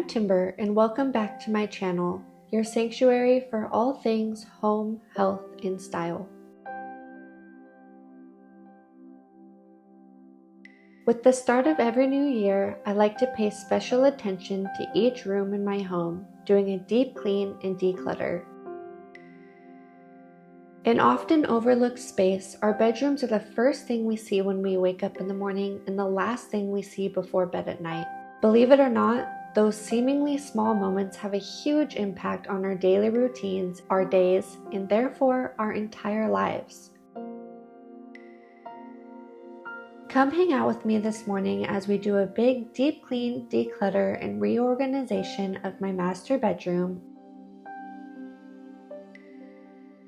I'm Timber, and welcome back to my channel, your sanctuary for all things home, health, and style. With the start of every new year, I like to pay special attention to each room in my home, doing a deep clean and declutter. An often overlooked space, our bedrooms are the first thing we see when we wake up in the morning and the last thing we see before bed at night. Believe it or not, those seemingly small moments have a huge impact on our daily routines, our days, and therefore our entire lives. Come hang out with me this morning as we do a big deep clean, declutter, and reorganization of my master bedroom.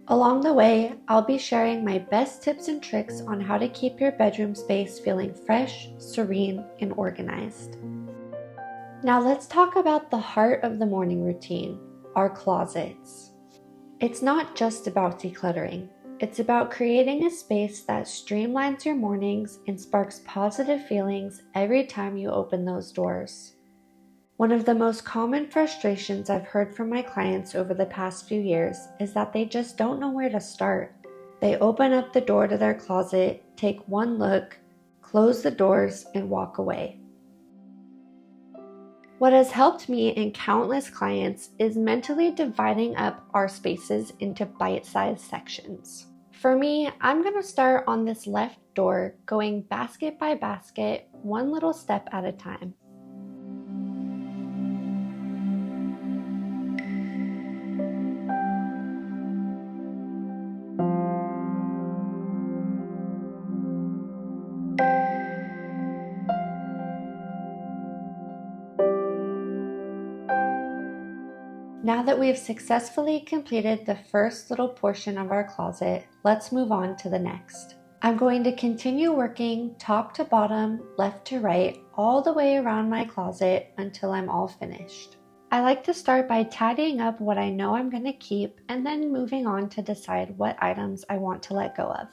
Along the way, I'll be sharing my best tips and tricks on how to keep your bedroom space feeling fresh, serene, and organized. Now let's talk about the heart of the morning routine, our closets. It's not just about decluttering. It's about creating a space that streamlines your mornings and sparks positive feelings every time you open those doors. One of the most common frustrations I've heard from my clients over the past few years is that they just don't know where to start. They open up the door to their closet, take one look, close the doors, and walk away. What has helped me and countless clients is mentally dividing up our spaces into bite-sized sections. For me, I'm going to start on this left door, going basket by basket, one little step at a time. Now that we've successfully completed the first little portion of our closet, let's move on to the next. I'm going to continue working top to bottom, left to right, all the way around my closet until I'm all finished. I like to start by tidying up what I know I'm going to keep and then moving on to decide what items I want to let go of.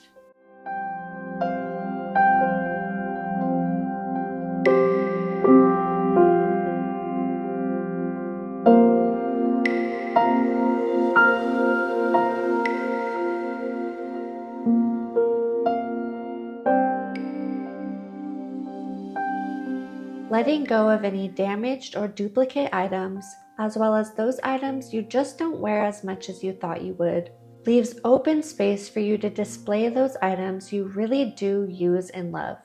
Letting go of any damaged or duplicate items, as well as those items you just don't wear as much as you thought you would, leaves open space for you to display those items you really do use and love.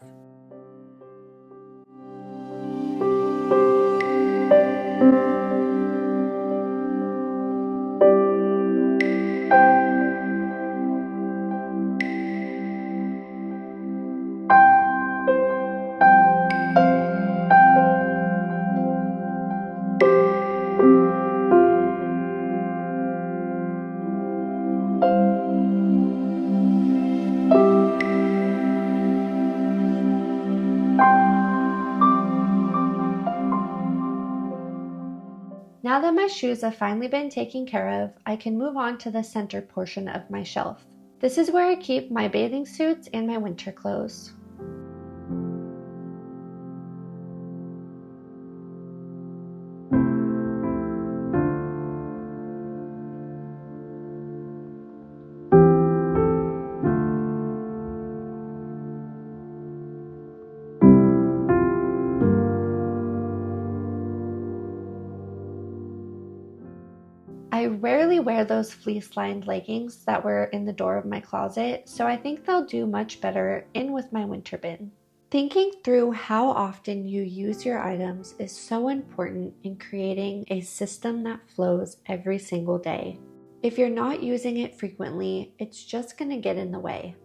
Now that my shoes have finally been taken care of, I can move on to the center portion of my shelf. This is where I keep my bathing suits and my winter clothes. I rarely wear those fleece-lined leggings that were in the door of my closet, so I think they'll do much better in with my winter bin. Thinking through how often you use your items is so important in creating a system that flows every single day. If you're not using it frequently, it's just going to get in the way.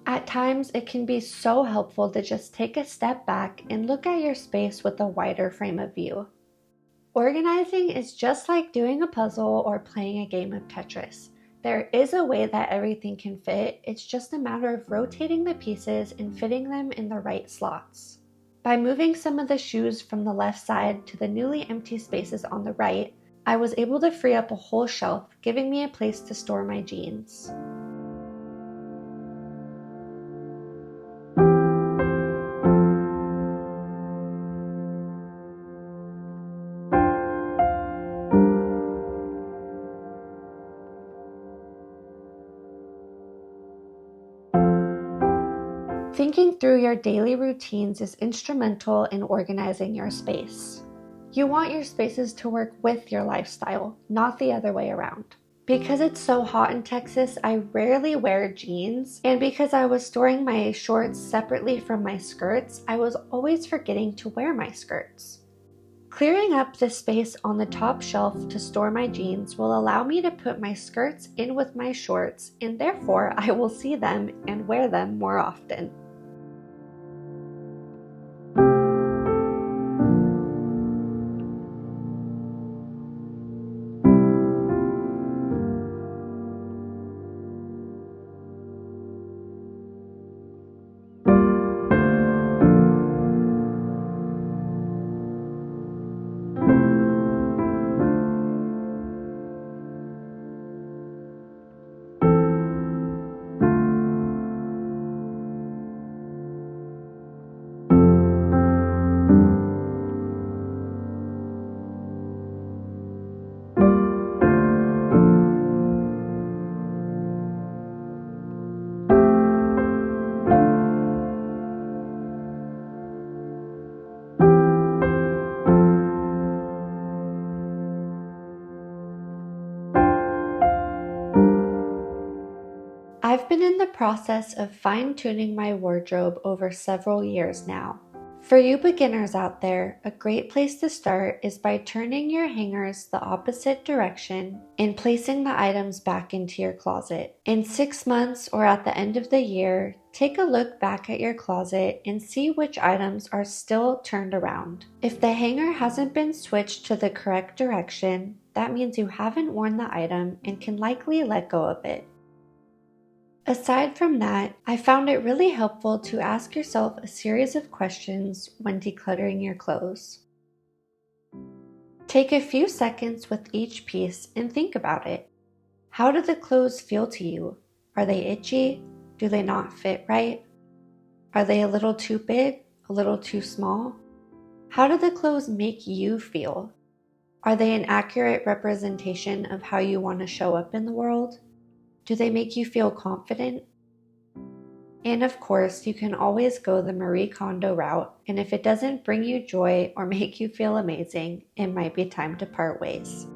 At times, it can be so helpful to just take a step back and look at your space with a wider frame of view. Organizing is just like doing a puzzle or playing a game of Tetris. There is a way that everything can fit, it's just a matter of rotating the pieces and fitting them in the right slots. By moving some of the shoes from the left side to the newly empty spaces on the right, I was able to free up a whole shelf, giving me a place to store my jeans. thinking through your daily routines is instrumental in organizing your space. You want your spaces to work with your lifestyle, not the other way around. Because it's so hot in Texas, I rarely wear jeans, and because I was storing my shorts separately from my skirts, I was always forgetting to wear my skirts. Clearing up the space on the top shelf to store my jeans will allow me to put my skirts in with my shorts, and therefore I will see them and wear them more often. I've been in the process of fine-tuning my wardrobe over several years now. For you beginners out there, a great place to start is by turning your hangers the opposite direction and placing the items back into your closet. In 6 months or at the end of the year, take a look back at your closet and see which items are still turned around. If the hanger hasn't been switched to the correct direction, that means you haven't worn the item and can likely let go of it. Aside from that, I found it really helpful to ask yourself a series of questions when decluttering your clothes. Take a few seconds with each piece and think about it. How do the clothes feel to you? Are they itchy? Do they not fit right? Are they a little too big? A little too small? How do the clothes make you feel? Are they an accurate representation of how you want to show up in the world? Do they make you feel confident? And of course, you can always go the Marie Kondo route, and if it doesn't bring you joy or make you feel amazing, it might be time to part ways.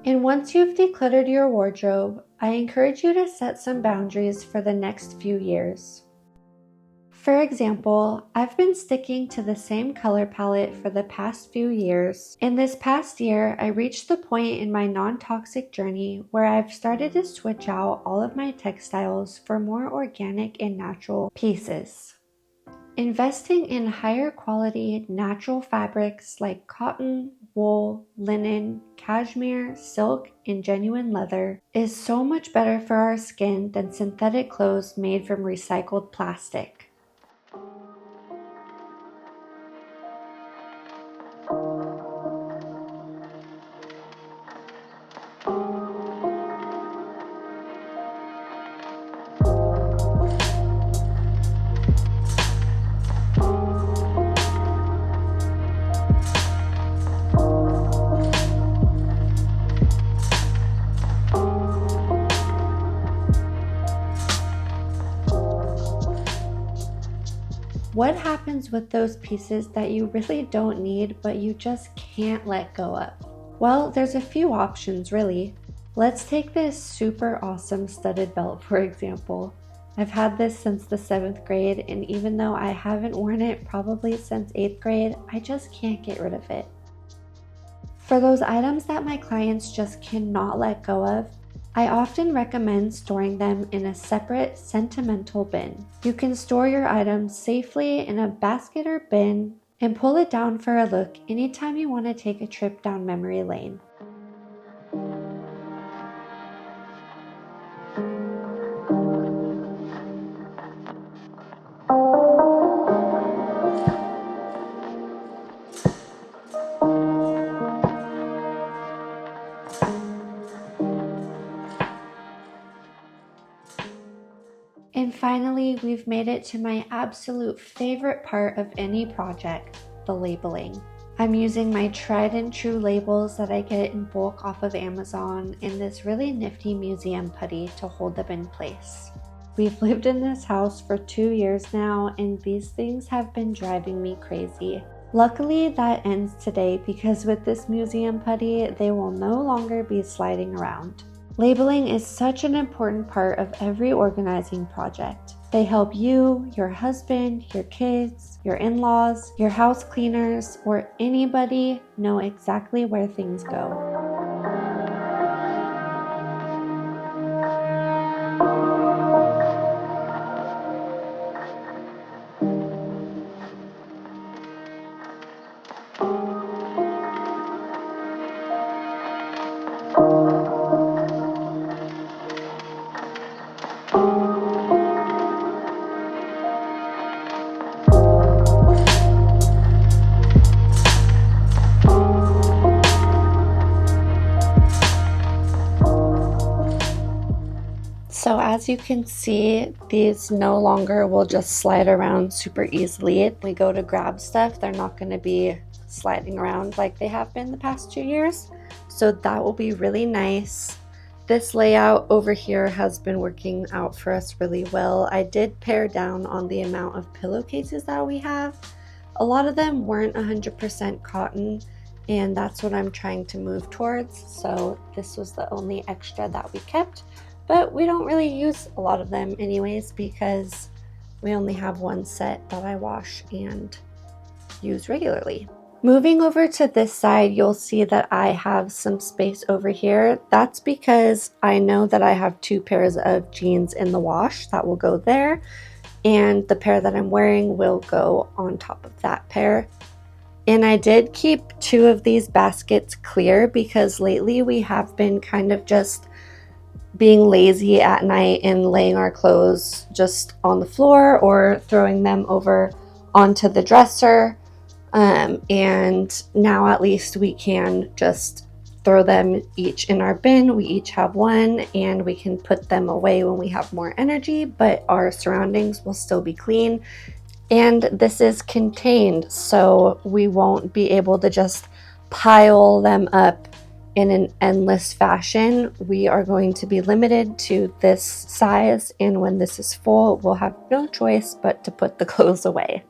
And once you've decluttered your wardrobe, I encourage you to set some boundaries for the next few years. For example, I've been sticking to the same color palette for the past few years, and this past year I reached the point in my non-toxic journey where I've started to switch out all of my textiles for more organic and natural pieces. Investing in higher quality natural fabrics like cotton, wool, linen, cashmere, silk, and genuine leather is so much better for our skin than synthetic clothes made from recycled plastic. What happens with those pieces that you really don't need but you just can't let go of? Well, there's a few options really. Let's take this super awesome studded belt for example. I've had this since the 7th grade, and even though I haven't worn it probably since 8th grade, I just can't get rid of it. For those items that my clients just cannot let go of, I often recommend storing them in a separate sentimental bin. You can store your items safely in a basket or bin and pull it down for a look anytime you want to take a trip down memory lane. And finally, we've made it to my absolute favorite part of any project, the labeling. I'm using my tried and true labels that I get in bulk off of Amazon and this really nifty museum putty to hold them in place. We've lived in this house for 2 years now, and these things have been driving me crazy. Luckily, that ends today because with this museum putty, they will no longer be sliding around. Labeling is such an important part of every organizing project. They help you, your husband, your kids, your in-laws, your house cleaners, or anybody know exactly where things go. So as you can see, these no longer will just slide around super easily. If we go to grab stuff, they're not going to be sliding around like they have been the past 2 years. So that will be really nice. This layout over here has been working out for us really well. I did pare down on the amount of pillowcases that we have. A lot of them weren't 100% cotton, and that's what I'm trying to move towards. So this was the only extra that we kept. But we don't really use a lot of them anyways because we only have one set that I wash and use regularly. Moving over to this side, you'll see that I have some space over here. That's because I know that I have 2 pairs of jeans in the wash that will go there, and the pair that I'm wearing will go on top of that pair. And I did keep 2 of these baskets clear because lately we have been kind of just being lazy at night and laying our clothes just on the floor or throwing them over onto the dresser. And now at least we can just throw them each in our bin. We each have one and we can put them away when we have more energy, but our surroundings will still be clean. And this is contained, so we won't be able to just pile them up in an endless fashion. We are going to be limited to this size, and when this is full, we'll have no choice but to put the clothes away.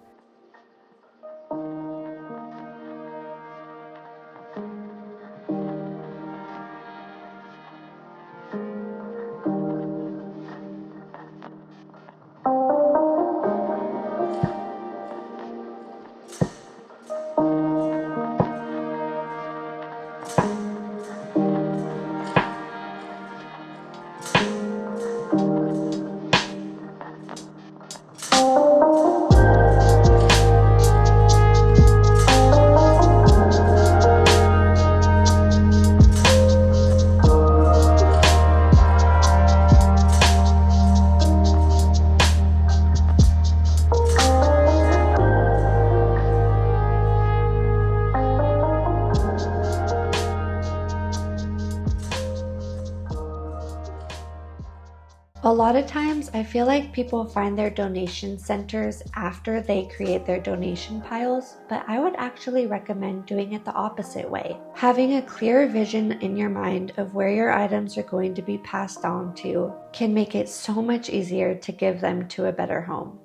A lot of times I feel like people find their donation centers after they create their donation piles, but I would actually recommend doing it the opposite way. Having a clear vision in your mind of where your items are going to be passed on to can make it so much easier to give them to a better home.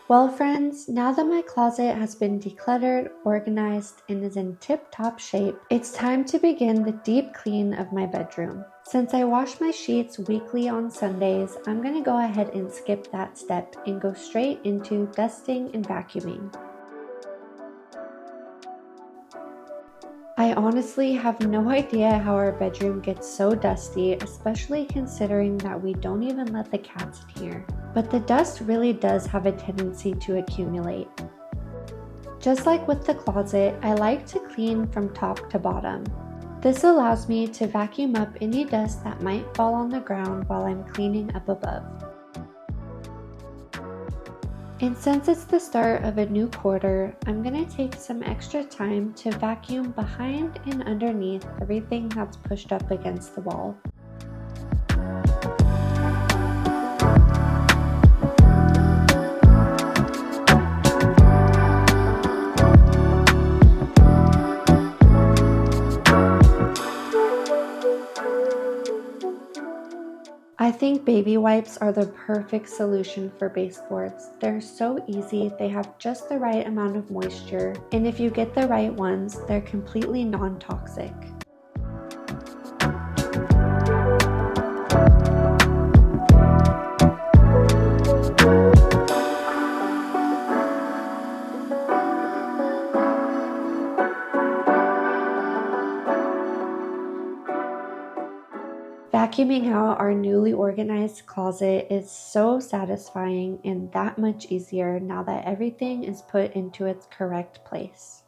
Well friends, now that my closet has been decluttered, organized, and is in tip-top shape, it's time to begin the deep clean of my bedroom. Since I wash my sheets weekly on Sundays, I'm going to go ahead and skip that step and go straight into dusting and vacuuming. I honestly have no idea how our bedroom gets so dusty, especially considering that we don't even let the cats in here. But the dust really does have a tendency to accumulate. Just like with the closet, I like to clean from top to bottom. This allows me to vacuum up any dust that might fall on the ground while I'm cleaning up above. And since it's the start of a new quarter, I'm going to take some extra time to vacuum behind and underneath everything that's pushed up against the wall. I think baby wipes are the perfect solution for baseboards. They're so easy, they have just the right amount of moisture, and if you get the right ones, they're completely non-toxic. Vacuuming out our newly organized closet is so satisfying and that much easier now that everything is put into its correct place.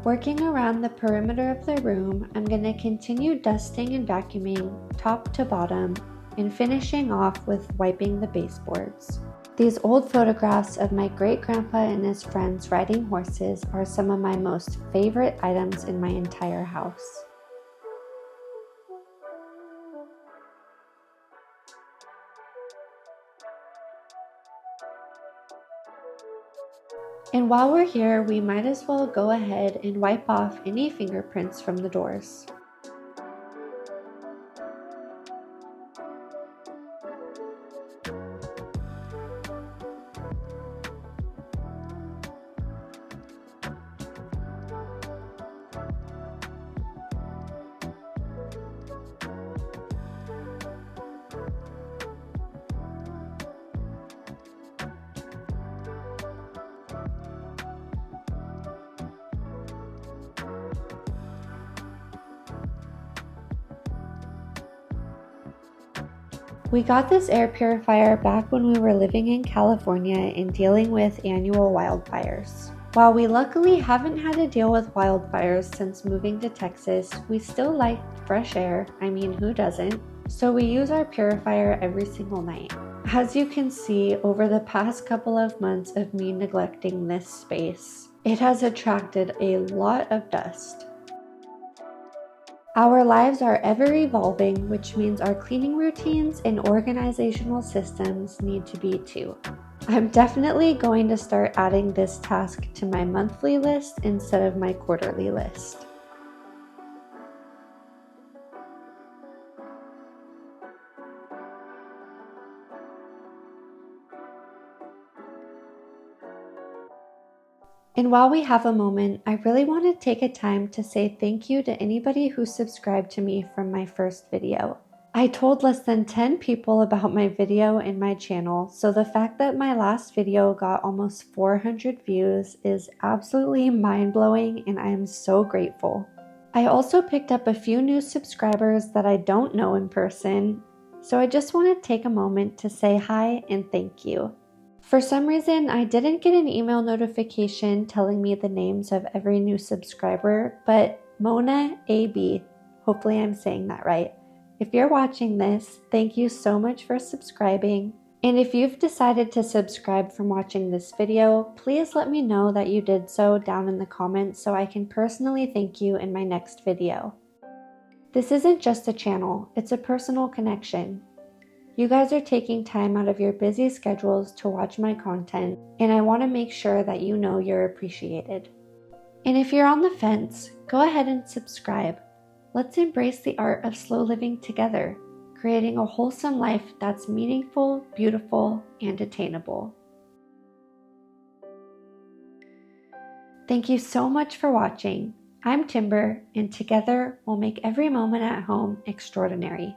Working around the perimeter of the room, I'm going to continue dusting and vacuuming top to bottom and finishing off with wiping the baseboards. These old photographs of my great-grandpa and his friends riding horses are some of my most favorite items in my entire house. And while we're here, we might as well go ahead and wipe off any fingerprints from the doors. We got this air purifier back when we were living in California and dealing with annual wildfires. While we luckily haven't had to deal with wildfires since moving to Texas, we still like fresh air. I mean, who doesn't? So we use our purifier every single night. As you can see, over the past couple of months of me neglecting this space, it has attracted a lot of dust. Our lives are ever evolving, which means our cleaning routines and organizational systems need to be too. I'm definitely going to start adding this task to my monthly list instead of my quarterly list. And while we have a moment, I really want to take a time to say thank you to anybody who subscribed to me from my first video. I told less than 10 people about my video and my channel, so the fact that my last video got almost 400 views is absolutely mind-blowing and I am so grateful. I also picked up a few new subscribers that I don't know in person, so I just want to take a moment to say hi and thank you. For some reason, I didn't get an email notification telling me the names of every new subscriber, but Mona AB, hopefully I'm saying that right. If you're watching this, thank you so much for subscribing. And if you've decided to subscribe from watching this video, please let me know that you did so down in the comments so I can personally thank you in my next video. This isn't just a channel, it's a personal connection. You guys are taking time out of your busy schedules to watch my content, and I want to make sure that you know you're appreciated. And if you're on the fence, go ahead and subscribe. Let's embrace the art of slow living together, creating a wholesome life that's meaningful, beautiful, and attainable. Thank you so much for watching. I'm Timber, and together we'll make every moment at home extraordinary.